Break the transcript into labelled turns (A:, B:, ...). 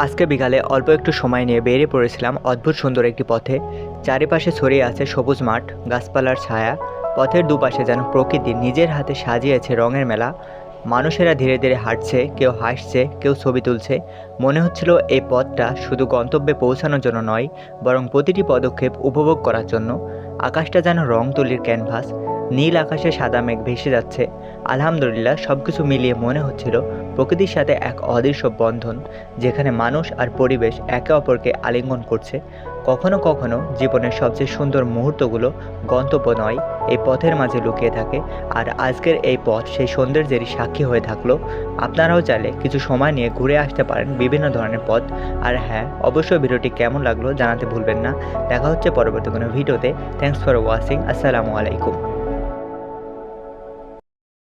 A: আজকে বিকালে অল্প একটু সময় নিয়ে বেরিয়ে পড়েছিলাম অদ্ভুত সুন্দর একটি পথে। চারিপাশে ছড়িয়ে আছে সবুজ মাঠ, গাছপালার ছায়া। পথের দুপাশে যেন প্রকৃতি নিজের হাতে সাজিয়েছে রঙের মেলা। মানুষেরা ধীরে ধীরে হাঁটছে, কেউ হাসছে, কেউ ছবি তুলছে। মনে হচ্ছিল এই পথটা শুধু গন্তব্যে পৌঁছানোর জন্য নয়, বরং প্রতিটি পদক্ষেপ উপভোগ করার জন্য। আকাশটা যেন রং তুলির ক্যানভাস, নীল আকাশে সাদা মেঘ ভেসে যাচ্ছে। আলহামদুলিল্লাহ, সবকিছু মিলিয়ে মনে হচ্ছিল প্রকৃতির সাথে এক অদৃশ্য বন্ধন, যেখানে মানুষ আর পরিবেশ একে অপরকে আলিঙ্গন করছে। কখনো কখনো জীবনের সবচেয়ে সুন্দর মুহূর্তগুলো গন্তব্য নয়, এই পথের মাঝে লুকিয়ে থাকে। আর আজকের এই পথ সেই সৌন্দর্যেরই সাক্ষী হয়ে থাকলো। আপনারাও চাইলে কিছু সময় নিয়ে ঘুরে আসতে পারেন বিভিন্ন ধরনের পথ। আর হ্যাঁ, অবশ্যই ভিডিওটি কেমন লাগলো জানাতে ভুলবেন না। দেখা হচ্ছে পরবর্তী কোনো ভিডিওতে। Thanks for watching. আসসালামু আলাইকুম।